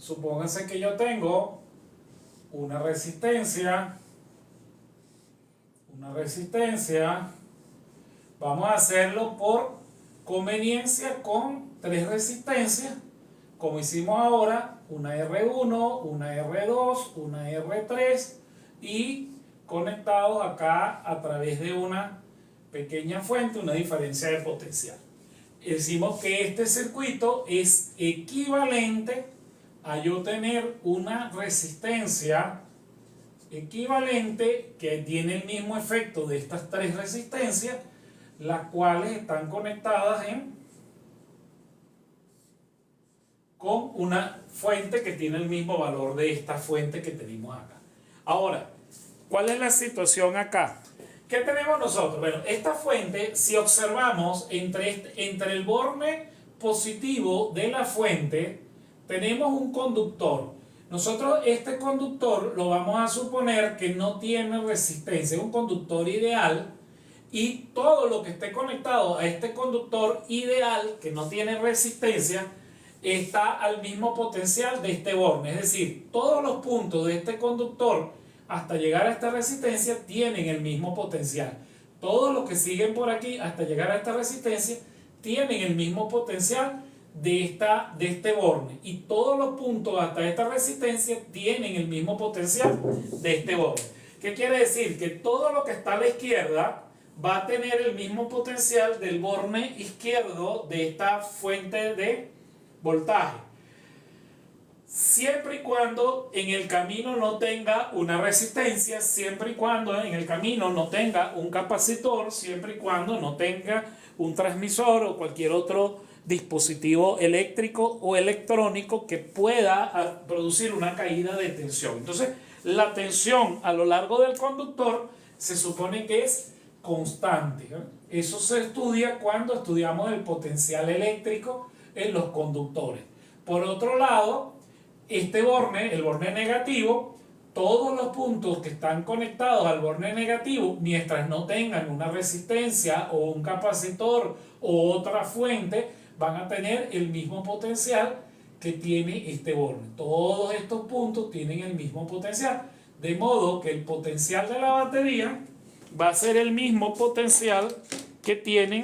supónganse que yo tengo una resistencia, vamos a hacerlo por conveniencia con 3 resistencias, como hicimos ahora, una R1, una R2, una R3 y conectados acá a través de una pequeña fuente, una diferencia de potencial. Decimos que este circuito es equivalente a yo tener una resistencia equivalente que tiene el mismo efecto de estas 3 resistencias, las cuales están conectadas con una fuente que tiene el mismo valor de esta fuente que tenemos acá. Ahora, ¿cuál es la situación acá? ¿Qué tenemos nosotros? Bueno, esta fuente, si observamos entre el borne positivo de la fuente, tenemos un conductor. Nosotros este conductor lo vamos a suponer que no tiene resistencia, es un conductor ideal, y todo lo que esté conectado a este conductor ideal, que no tiene resistencia, está al mismo potencial de este borne. Es decir, todos los puntos de este conductor hasta llegar a esta resistencia tienen el mismo potencial. Todos los que siguen por aquí hasta llegar a esta resistencia tienen el mismo potencial de este borne, y todos los puntos hasta esta resistencia tienen el mismo potencial de este borne. ¿Qué quiere decir? Que todo lo que está a la izquierda va a tener el mismo potencial del borne izquierdo de esta fuente de voltaje, siempre y cuando en el camino no tenga una resistencia, siempre y cuando en el camino no tenga un capacitor, siempre y cuando no tenga un transmisor o cualquier otro dispositivo eléctrico o electrónico que pueda producir una caída de tensión. Entonces, la tensión a lo largo del conductor se supone que es constante. Eso se estudia cuando estudiamos el potencial eléctrico en los conductores. Por otro lado, este borne, el borne negativo, todos los puntos que están conectados al borne negativo, mientras no tengan una resistencia o un capacitor o otra fuente, van a tener el mismo potencial que tiene este borne. Todos estos puntos tienen el mismo potencial, de modo que el potencial de la batería va a ser el mismo potencial que tienen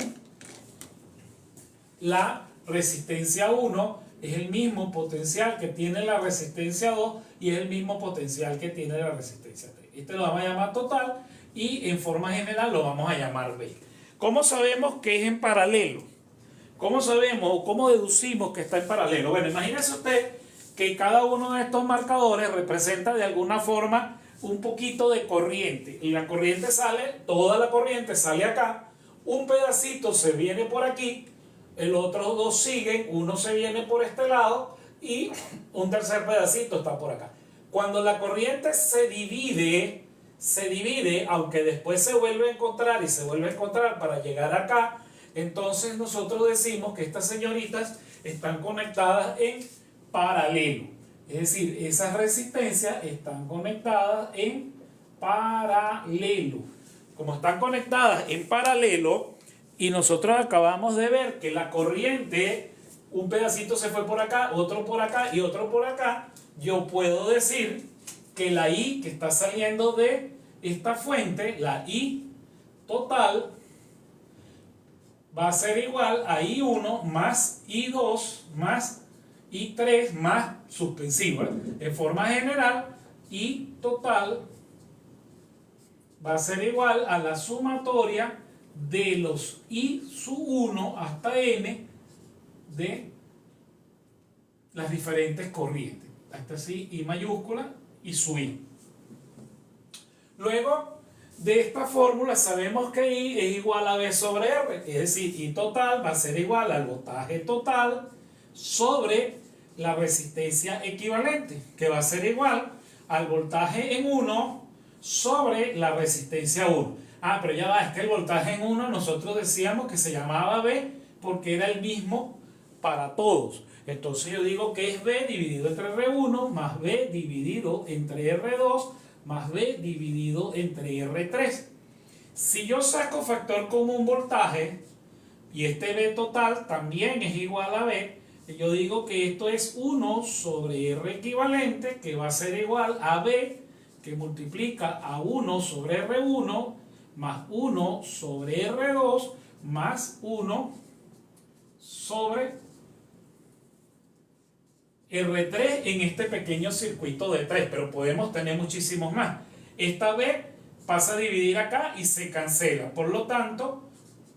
la resistencia 1, es el mismo potencial que tiene la resistencia 2 y es el mismo potencial que tiene la resistencia 3. Este lo vamos a llamar total y en forma general lo vamos a llamar B. ¿Cómo sabemos que es en paralelo? ¿Cómo sabemos o cómo deducimos que está en paralelo? Bueno, imagínese usted que cada uno de estos marcadores representa de alguna forma un poquito de corriente, y la corriente sale, toda la corriente sale acá, un pedacito se viene por aquí, el otro dos siguen, uno se viene por este lado y un tercer pedacito está por acá. Cuando la corriente se divide, aunque después se vuelve a encontrar y se vuelve a encontrar para llegar acá, entonces nosotros decimos que estas señoritas están conectadas en paralelo. Es decir, esas resistencias están conectadas en paralelo. Como están conectadas en paralelo y nosotros acabamos de ver que la corriente, un pedacito se fue por acá, otro por acá y otro por acá, yo puedo decir que la I que está saliendo de esta fuente, la I total, va a ser igual a I1 más I2 más I3 más suspensiva. En forma general, I total va a ser igual a la sumatoria de los I sub 1 hasta N de las diferentes corrientes. Hasta así I mayúscula y sub I. Luego, de esta fórmula sabemos que I es igual a B sobre R, es decir, I total va a ser igual al voltaje total sobre la resistencia equivalente, que va a ser igual al voltaje en 1 sobre la resistencia 1. Ah, pero ya va, es que el voltaje en 1 nosotros decíamos que se llamaba B porque era el mismo para todos. Entonces yo digo que es B dividido entre R1 más B dividido entre R2 más B dividido entre R3. Si yo saco factor común voltaje y este B total también es igual a B, yo digo que esto es 1 sobre R equivalente, que va a ser igual a B, que multiplica a 1 sobre R1, más 1 sobre R2, más 1 sobre R3 en este pequeño circuito de 3, pero podemos tener muchísimos más. Esta B pasa a dividir acá y se cancela, por lo tanto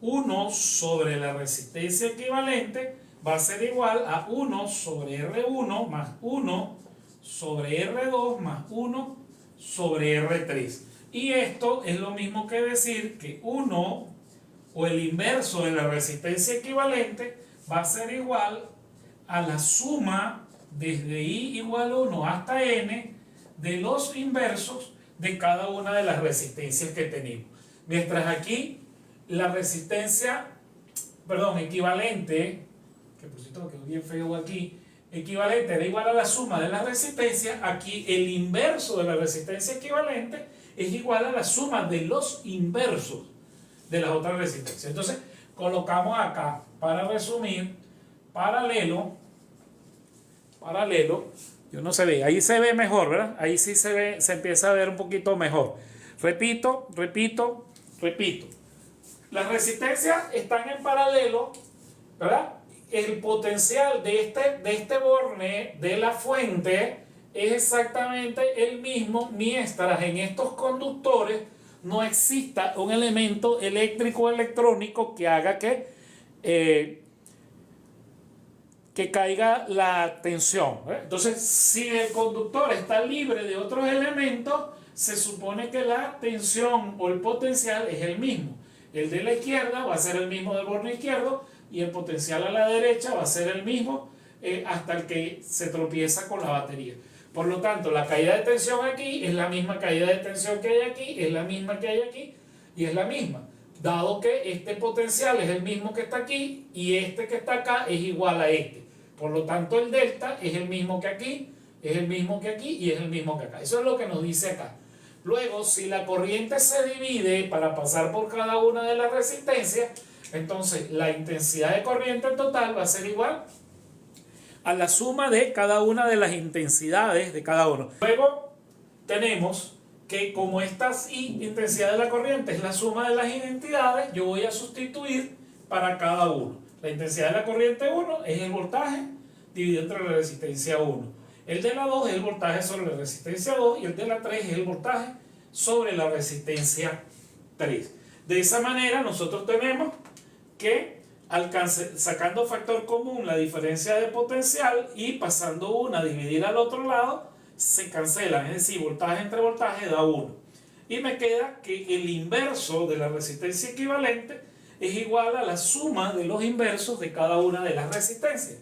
1 sobre la resistencia equivalente va a ser igual a 1 sobre R1 más 1 sobre R2 más 1 sobre R3. Y esto es lo mismo que decir que 1 o el inverso de la resistencia equivalente va a ser igual a la suma desde I igual 1 hasta N de los inversos de cada una de las resistencias que tenemos. Mientras aquí la resistencia, equivalente, que por cierto quedó bien feo aquí, equivalente era igual a la suma de las resistencias, aquí el inverso de la resistencia equivalente es igual a la suma de los inversos de las otras resistencias. Entonces colocamos acá, para resumir, paralelo, yo no se ve, ahí se ve mejor, ¿verdad? Ahí sí se ve, se empieza a ver un poquito mejor. Repito. Las resistencias están en paralelo, ¿verdad? El potencial de este borne de la fuente es exactamente el mismo mientras en estos conductores no exista un elemento eléctrico o electrónico que haga que caiga la tensión. Entonces, si el conductor está libre de otros elementos, se supone que la tensión o el potencial es el mismo. El de la izquierda va a ser el mismo del borne izquierdo y el potencial a la derecha va a ser el mismo hasta el que se tropieza con la batería. Por lo tanto, la caída de tensión aquí es la misma caída de tensión que hay aquí, es la misma que hay aquí y es la misma. Dado que este potencial es el mismo que está aquí y este que está acá es igual a este. Por lo tanto, el delta es el mismo que aquí, es el mismo que aquí y es el mismo que acá. Eso es lo que nos dice acá. Luego, si la corriente se divide para pasar por cada una de las resistencias, entonces la intensidad de corriente total va a ser igual a la suma de cada una de las intensidades de cada uno. Luego tenemos que como esta intensidad de la corriente es la suma de las identidades, yo voy a sustituir para cada uno. La intensidad de la corriente 1 es el voltaje dividido entre la resistencia 1. El de la 2 es el voltaje sobre la resistencia 2 y el de la 3 es el voltaje sobre la resistencia 3. De esa manera nosotros tenemos que sacando factor común la diferencia de potencial y pasando una a dividir al otro lado, se cancelan, es decir, voltaje entre voltaje da 1. Y me queda que el inverso de la resistencia equivalente es igual a la suma de los inversos de cada una de las resistencias.